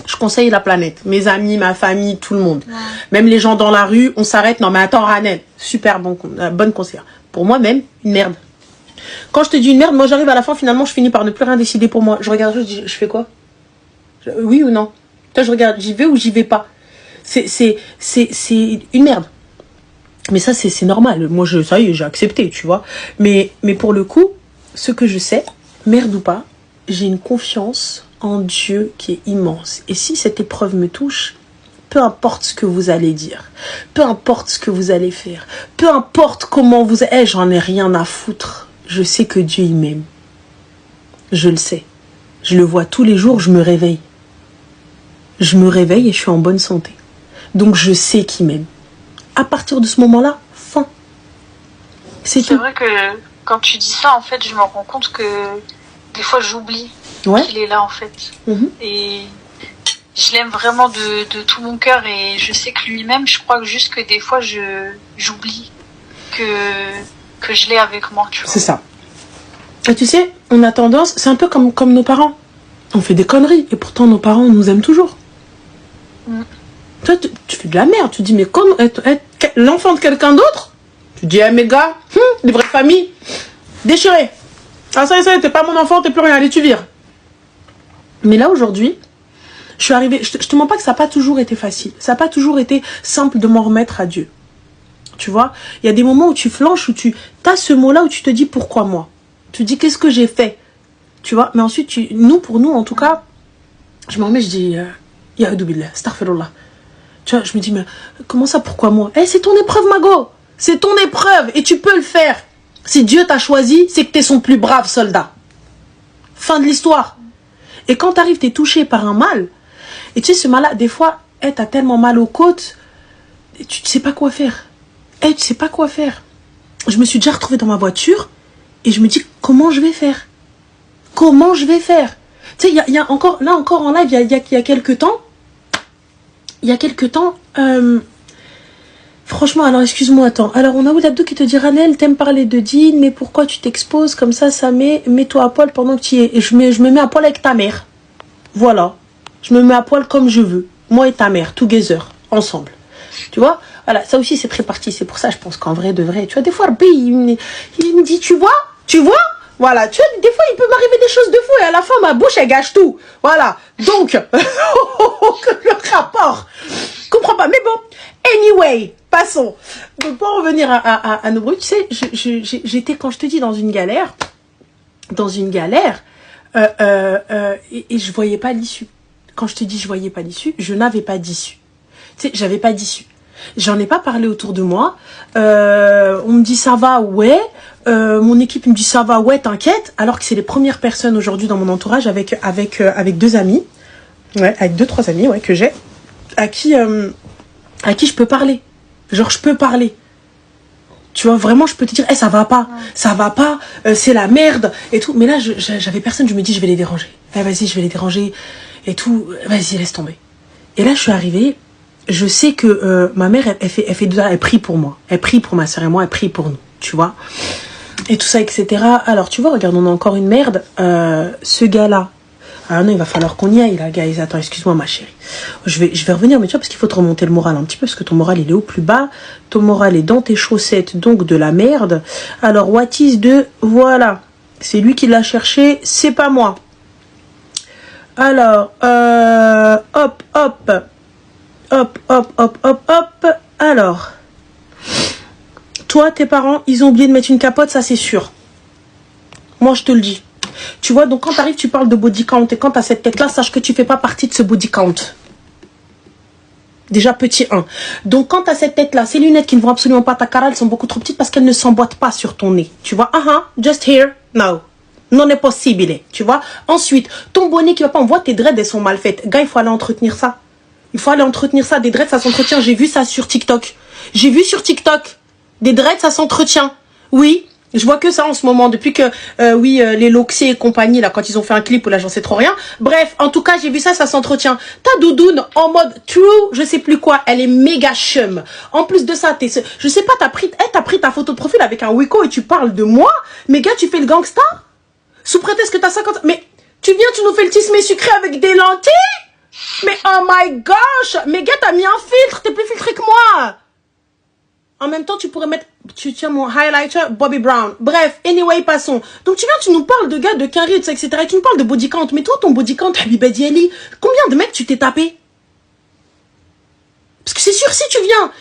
Je conseille la planète. Mes amis, ma famille, tout le monde. Ouais. Même les gens dans la rue, on s'arrête. Non, mais attends, Ranel, super bonne conseillère. Pour moi, même, une merde. Quand je te dis une merde, moi, j'arrive à la fin, finalement, je finis par ne plus rien décider pour moi. Je regarde, je dis, je fais quoi? Oui ou non? Toi, je regarde, j'y vais ou j'y vais pas? C'est une merde. Mais ça, c'est normal. Moi, ça y est, j'ai accepté, tu vois. Mais pour le coup, ce que je sais, merde ou pas, j'ai une confiance en Dieu qui est immense. Et si cette épreuve me touche, peu importe ce que vous allez dire, peu importe ce que vous allez faire, peu importe comment vous... j'en ai rien à foutre. Je sais que Dieu, il m'aime. Je le sais. Je le vois tous les jours, je me réveille. Je me réveille et je suis en bonne santé. Donc, je sais qu'il m'aime. À partir de ce moment-là, fin. C'est vrai que quand tu dis ça, en fait, je me rends compte que des fois, j'oublie qu'il est là, en fait. Et je l'aime vraiment de tout mon cœur et je sais que lui-même, je crois juste que des fois, j'oublie que je l'ai avec moi, tu vois. C'est ça. Et tu sais, on a tendance, c'est un peu comme nos parents. On fait des conneries et pourtant, nos parents nous aiment toujours. Toi, tu fais de la merde. Tu dis, mais comme être l'enfant de quelqu'un d'autre, tu dis, mes gars, les vraies familles, déchirées. Ah, ça, t'es pas mon enfant, t'es plus rien, allez, tu vires. Mais là, aujourd'hui, je suis arrivée, je te mens pas que ça n'a pas toujours été facile. Ça n'a pas toujours été simple de m'en remettre à Dieu. Tu vois, il y a des moments où tu flanches, où tu as ce mot-là, où tu te dis, pourquoi moi? Tu te dis, qu'est-ce que j'ai fait? Tu vois, mais ensuite, pour nous, en tout cas, je m'en remets, je dis, Yahoudou billah, astaghfirullah. Tu vois, je me dis, mais comment ça, pourquoi moi? C'est ton épreuve, Mago. C'est ton épreuve et tu peux le faire. Si Dieu t'a choisi, c'est que t'es son plus brave soldat. Fin de l'histoire. Et quand t'arrives, t'es touché par un mal. Et tu sais, ce mal-là, des fois, t'as tellement mal aux côtes, et tu ne sais pas quoi faire. Tu sais pas quoi faire. Je me suis déjà retrouvée dans ma voiture et je me dis, comment je vais faire? Comment je vais faire? Tu sais, il y a encore, là encore en live, il y a quelques temps, franchement, alors excuse-moi, attends. Alors on a Oulabdou qui te dit, Ranel, t'aimes parler de dîne, mais pourquoi tu t'exposes comme ça, mets-toi à poil pendant que tu y es. Et je me mets à poil avec ta mère. Voilà. Je me mets à poil comme je veux. Moi et ta mère, together, ensemble. Tu vois? Voilà, ça aussi c'est très parti. C'est pour ça, je pense qu'en vrai, de vrai, tu vois, des fois, il me dit, tu vois? Voilà, tu vois, des fois, il peut m'arriver des choses de fou et à la fin, ma bouche, elle gâche tout. Voilà. Donc, le rapport. Je comprends pas. Mais bon, anyway, passons. Donc, pour revenir à nos bruits, tu sais, j'étais, quand je te dis, dans une galère, et je voyais pas l'issue. Quand je te dis je voyais pas l'issue, je n'avais pas d'issue. Tu sais, j'avais pas d'issue. J'en ai pas parlé autour de moi. On me dit ça va, ouais. Mon équipe me dit ça va, ouais, t'inquiète. Alors que c'est les premières personnes aujourd'hui dans mon entourage avec deux amis, ouais, avec 2-3 amis, ouais, que j'ai, à qui je peux parler. Genre, je peux parler. Tu vois, vraiment, je peux te dire, ça va pas, c'est la merde, et tout. Mais là, j'avais personne, je me dis, je vais les déranger. Vas-y, je vais les déranger, et tout. Vas-y, laisse tomber. Et là, je suis arrivée, je sais que ma mère, elle prie pour moi. Elle prie pour ma sœur et moi, elle prie pour nous, tu vois. Et tout ça, etc. Alors, tu vois, regarde, on a encore une merde. Ce gars-là. Ah non, il va falloir qu'on y aille, là, guys. Attends, excuse-moi, ma chérie. Je vais revenir, mais tu vois, parce qu'il faut te remonter le moral un petit peu, parce que ton moral, il est au plus bas. Ton moral est dans tes chaussettes, donc de la merde. Alors, what is de... Voilà. C'est lui qui l'a cherché, c'est pas moi. Alors, hop, hop. Hop, hop, hop, hop, hop. Alors, toi, tes parents, ils ont oublié de mettre une capote, ça c'est sûr. Moi, je te le dis. Tu vois, donc quand t'arrives, tu parles de body count. Et quand t'as cette tête-là, sache que tu fais pas partie de ce body count. Déjà, petit 1. Donc, quand t'as cette tête-là, ces lunettes qui ne vont absolument pas à ta cara, elles sont beaucoup trop petites parce qu'elles ne s'emboîtent pas sur ton nez. Tu vois, just here, no. Non est possible, tu vois. Ensuite, ton bonnet qui va pas, on voit tes dreads, elles sont mal faites. Gars, il faut aller entretenir ça. Il faut aller entretenir ça. Des dreads, ça s'entretient. J'ai vu ça sur TikTok. J'ai vu sur TikTok. Des dreads, ça s'entretient. Oui. Je vois que ça en ce moment, depuis que, les Loxier et compagnie, là, quand ils ont fait un clip, là, j'en sais trop rien. Bref, en tout cas, j'ai vu ça, ça s'entretient. Ta doudoune, en mode true, je sais plus quoi, elle est méga chum. En plus de ça, je sais pas, t'as pris ta photo de profil avec un Wiko et tu parles de moi. Mais gars, tu fais le gangsta? Sous prétexte que t'as 50, mais, tu nous fais le tismé sucré avec des lentilles? Mais, oh my gosh! Mais gars, t'as mis un filtre, t'es plus filtré que moi! En même temps, tu pourrais mettre, tu tiens mon highlighter, Bobby Brown. Bref, anyway, passons. Donc, tu nous parles de gars de Quinry, etc. Et tu nous parles de body count. Mais toi, ton body count, Habiba Diali, combien de mecs tu t'es tapé? Parce que c'est sûr, si tu viens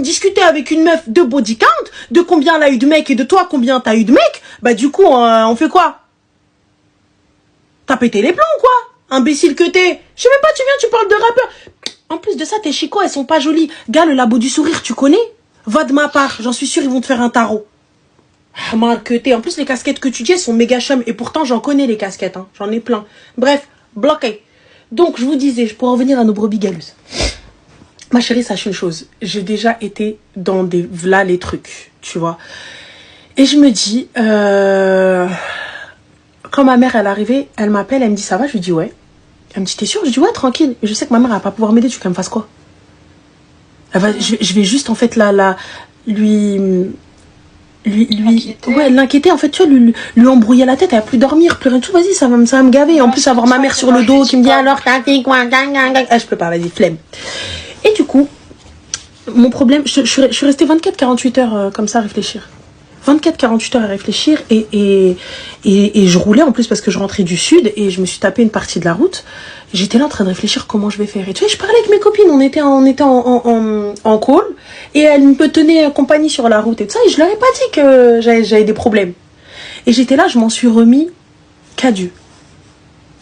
discuter avec une meuf de body count, de combien elle a eu de mecs et de toi, combien t'as eu de mecs, bah, du coup, on fait quoi? T'as pété les plombs, quoi? Imbécile que t'es. Je sais même pas, tu parles de rappeurs. En plus de ça, tes chicots, elles sont pas jolies. Gars, le labo du sourire, tu connais? Va de ma part, j'en suis sûre, ils vont te faire un tarot. Mal que t'es. En plus, les casquettes que tu dis, elles sont méga chum. Et pourtant, j'en connais les casquettes, hein. J'en ai plein. Bref, bloqué. Donc, je vous disais, pour revenir à nos brebis galeuses. Ma chérie, sache une chose. J'ai déjà été dans des... V'là les trucs, tu vois. Et je me dis... Quand ma mère, elle est arrivée, elle m'appelle, elle me dit, ça va? Je lui dis, ouais. Elle me dit, t'es sûre? Je dis, ouais, tranquille. Et je sais que ma mère, elle va pas pouvoir m'aider. Tu veux qu'elle me fasse quoi? Je vais juste, en fait, l'inquiéter, en fait, tu vois, lui embrouiller la tête, elle va plus dormir, plus rien du tout, vas-y, ça va me gaver. En plus, avoir ma mère sur le dos qui me dit, alors, t'as fait quoi? Je peux pas, vas-y, flemme. Et du coup, mon problème, je suis restée 24-48 heures comme ça à réfléchir. 24-48 heures à réfléchir et je roulais en plus parce que je rentrais du sud et je me suis tapé une partie de la route. J'étais là en train de réfléchir comment je vais faire. Et tu vois, je parlais avec mes copines, on était en call et elles me tenaient compagnie sur la route et tout ça et je leur ai pas dit que j'avais des problèmes. Et j'étais là, je m'en suis remis qu'à Dieu.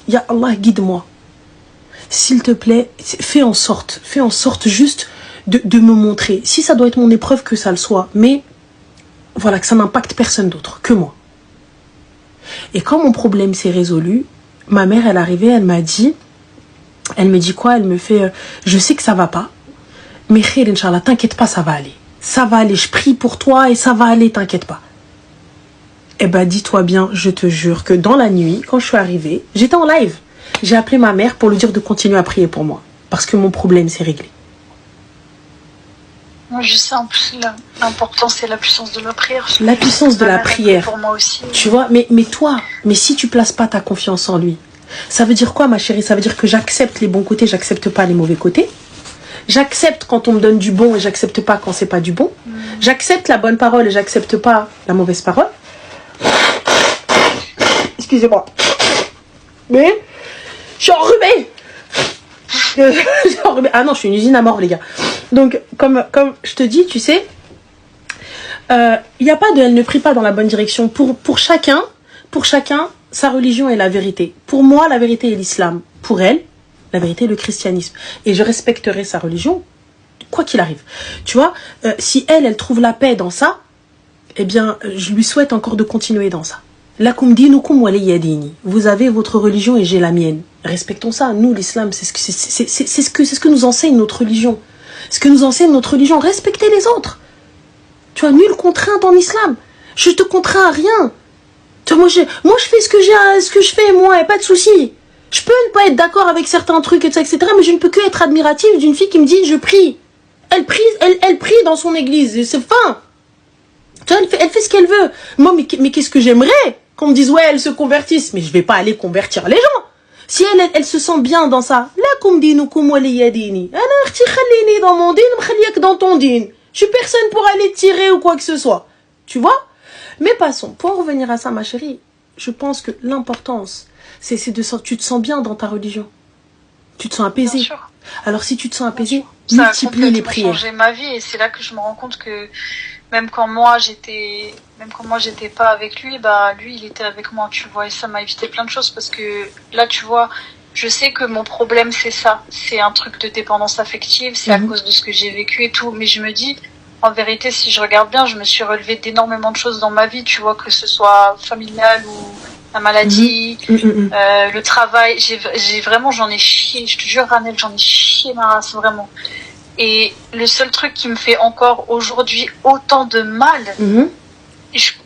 Ya Allah, guide-moi. S'il te plaît, fais en sorte juste de me montrer. Si ça doit être mon épreuve, que ça le soit. Mais voilà, que ça n'impacte personne d'autre que moi. Et quand mon problème s'est résolu, ma mère, elle est arrivée, elle me dit quoi? Elle me fait, je sais que ça va pas, mais khir, Inch'Allah, t'inquiète pas, ça va aller. Ça va aller, je prie pour toi et ça va aller, t'inquiète pas. Eh ben, dis-toi bien, je te jure que dans la nuit, quand je suis arrivée, j'étais en live. J'ai appelé ma mère pour lui dire de continuer à prier pour moi. Parce que mon problème s'est réglé. Moi, je sais, en plus, l'important, c'est la puissance de la prière. La puissance de la prière. Pour moi aussi. Tu vois, mais toi, si tu places pas ta confiance en lui, ça veut dire quoi, ma chérie? Ça veut dire que j'accepte les bons côtés, j'accepte pas les mauvais côtés. J'accepte quand on me donne du bon et j'accepte pas quand c'est pas du bon. J'accepte la bonne parole et j'accepte pas la mauvaise parole. Excusez-moi. Mais, je suis enrhumée. Ah non, je suis une usine à mort, les gars. Donc, comme je te dis, tu sais, il n'y a pas de... Elle ne prie pas dans la bonne direction. Pour chacun, sa religion est la vérité. Pour moi, la vérité est l'islam. Pour elle, la vérité est le christianisme. Et je respecterai sa religion, quoi qu'il arrive. Tu vois, si elle trouve la paix dans ça, eh bien, je lui souhaite encore de continuer dans ça. Lakum dinukum waliya dini. Vous avez votre religion et j'ai la mienne. Respectons ça. Nous, l'islam, c'est ce que nous enseigne notre religion. Ce que nous enseigne notre religion, respectez les autres. Tu vois, nulle contrainte en islam. Je te contrains à rien. Tu vois, moi, je fais ce que je fais, moi, et pas de souci. Je peux ne pas être d'accord avec certains trucs, etc., mais je ne peux que être admirative d'une fille qui me dit, je prie. Elle prie dans son église. C'est fin. Tu vois, elle fait ce qu'elle veut. Moi, mais qu'est-ce que j'aimerais qu'on me dise, ouais, elle se convertisse. Mais je vais pas aller convertir les gens. Si elle se sent bien dans ça, là, comme dit nous, comme waliyadini. Dans mon din, dans ton din. Je suis personne pour aller tirer ou quoi que ce soit. Tu vois? Mais passons. Pour en revenir à ça, ma chérie, je pense que l'importance, c'est tu te sens bien dans ta religion. Tu te sens apaisé. Bien sûr. Alors, si tu te sens apaisé, ça multiplie les prières. Ça a changé ma vie et c'est là que je me rends compte que même quand moi j'étais pas avec lui, bah lui il était avec moi, tu vois, et ça m'a évité plein de choses parce que là tu vois, je sais que mon problème c'est ça, c'est un truc de dépendance affective, c'est à cause de ce que j'ai vécu et tout, mais je me dis en vérité si je regarde bien, je me suis relevée d'énormément de choses dans ma vie, tu vois, que ce soit familial ou la maladie, le travail, j'en ai chié, je te jure Ranel, j'en ai chié ma race vraiment. Et le seul truc qui me fait encore aujourd'hui autant de mal,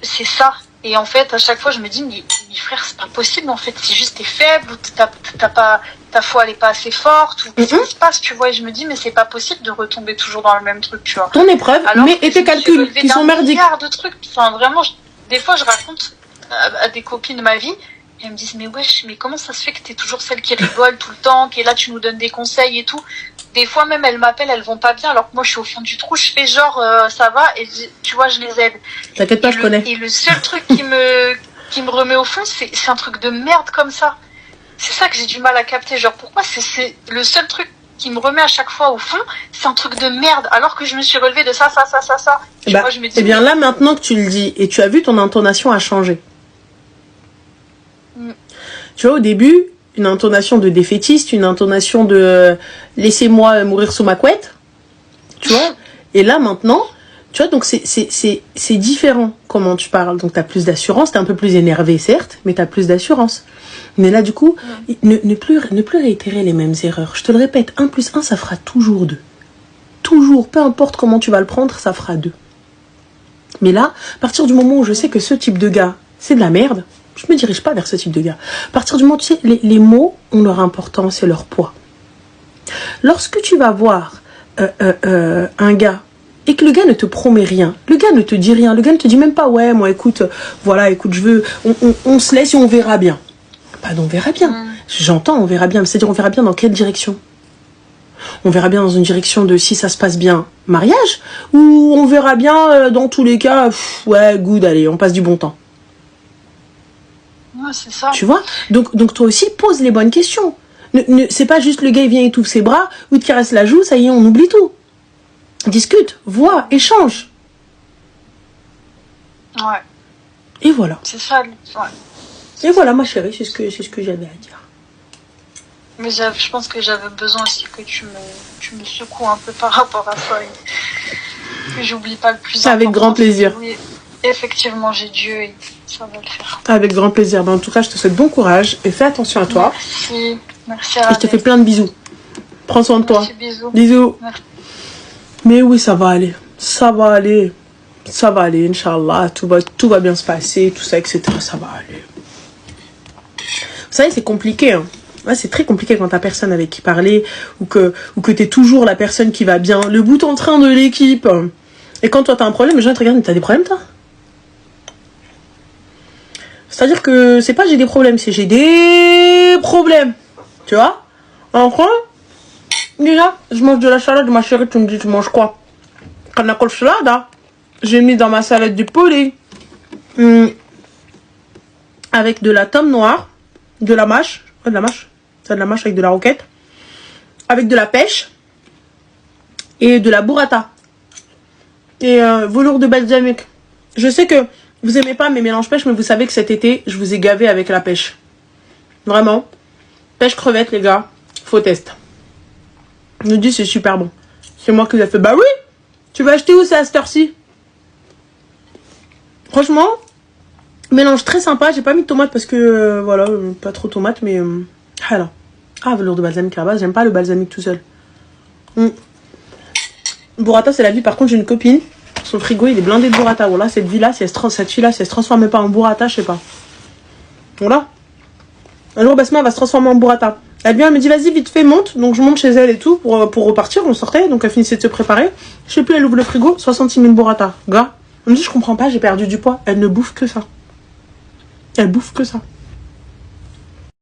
c'est ça. Et en fait, à chaque fois, je me dis, mais frère, c'est pas possible. En fait, c'est juste t'es faible, ou ta foi elle est pas assez forte, ou qu'est-ce qui se passe, tu vois. Et je me dis, mais c'est pas possible de retomber toujours dans le même truc, tu vois. Ton épreuve, et tes calculs qui sont merdiques. De trucs. Enfin, vraiment, des fois, je raconte à des copines de ma vie. Et elles me disent, mais wesh, mais comment ça se fait que t'es toujours celle qui rigole tout le temps, qui est là, tu nous donnes des conseils et tout. Des fois même elles m'appellent, elles vont pas bien alors que moi je suis au fond du trou, je fais genre ça va et tu vois je les aide. T'inquiète pas, je connais. Et le seul truc qui me remet au fond c'est un truc de merde comme ça. C'est ça que j'ai du mal à capter, genre pourquoi c'est le seul truc qui me remet à chaque fois au fond, c'est un truc de merde alors que je me suis relevée de ça. Tu vois, je me dis, eh bien là maintenant que tu le dis et tu as vu ton intonation a changé. Tu vois au début une intonation de défaitiste, une intonation de laissez-moi mourir sous ma couette, tu vois. Et là maintenant, tu vois, donc c'est différent comment tu parles. Donc t'as plus d'assurance, t'es un peu plus énervé certes, mais t'as plus d'assurance. Mais là du coup, ne plus réitérer les mêmes erreurs. Je te le répète, 1 + 1 ça fera toujours 2. Toujours, peu importe comment tu vas le prendre, ça fera 2. Mais là, à partir du moment où je sais que ce type de gars, c'est de la merde, je me dirige pas vers ce type de gars. À partir du moment où tu sais, les mots ont leur importance et leur poids. Lorsque tu vas voir un gars et que le gars ne te promet rien, le gars ne te dit rien, le gars ne te dit même pas ouais moi écoute, voilà écoute je veux, on se laisse et on verra bien. Pardon, on verra bien. J'entends on verra bien, mais c'est-à-dire on verra bien dans quelle direction? On verra bien dans une direction de si ça se passe bien, mariage, ou on verra bien dans tous les cas, ouais good allez on passe du bon temps. Ouais, c'est ça. Tu vois, donc toi aussi pose les bonnes questions. C'est pas juste le gars il vient et t'ouvre ses bras ou il te caresse la joue, ça y est on oublie tout. Discute, vois, échange. Ouais. Et voilà. C'est ça. Ouais. Et voilà ma chérie, c'est ce que j'avais à dire. Mais je pense que j'avais besoin aussi que tu me secoues un peu par rapport à ça et que j'oublie pas le plus important. Avec grand plaisir. Oui, effectivement j'ai Dieu et ça va le faire. Avec grand plaisir. En tout cas, je te souhaite bon courage et fais attention à toi. Merci. Et je te fais plein de bisous. Prends soin de toi. Bisous. Bisous. Merci. Mais oui, ça va aller. Ça va aller. Ça va aller, Inch'Allah. Tout va bien se passer, tout ça, etc. Ça va aller. Vous savez, c'est compliqué. Hein. Ouais, c'est très compliqué quand t'as personne avec qui parler ou que t'es toujours la personne qui va bien, le bout en train de l'équipe. Et quand toi t'as un problème, les gens te regardent, mais t'as des problèmes toi? C'est-à-dire que c'est pas j'ai des problèmes, c'est j'ai des problèmes. Tu vois? Enfin, déjà, je mange de la salade, ma chérie, tu me dis, tu manges quoi? Canacol salade, hein? J'ai mis dans ma salade du poulet. Avec de la tome noire, de la mâche, de la mâche, c'est de la mâche avec de la roquette, avec de la pêche et de la burrata et velours de balsamique. Je sais que vous aimez pas mes mélanges pêche, mais vous savez que cet été, je vous ai gavé avec la pêche. Vraiment. Pêche crevette, les gars. Faux test. Je me dis, c'est super bon. C'est moi qui l'ai fait. Bah oui. Tu vas acheter où ça à cette heure-ci? Franchement, mélange très sympa. J'ai pas mis de tomate parce que, voilà, pas trop tomate, mais... voilà. Ah, velours de balsamique à la base. J'aime pas le balsamique tout seul. Burrata, c'est la vie. Par contre, j'ai une copine. Son frigo, il est blindé de burrata. Voilà, cette fille-là, si elle se transformait pas en burrata, je sais pas. Voilà. Un jour, Basma va se transformer en burrata. Elle vient, elle me dit, vas-y, vite fait, monte. Donc, je monte chez elle et tout pour repartir. On sortait, donc elle finissait de se préparer. Je sais plus, elle ouvre le frigo, 66 000 burrata. Gars, elle me dit, je comprends pas, j'ai perdu du poids. Elle ne bouffe que ça. Elle bouffe que ça.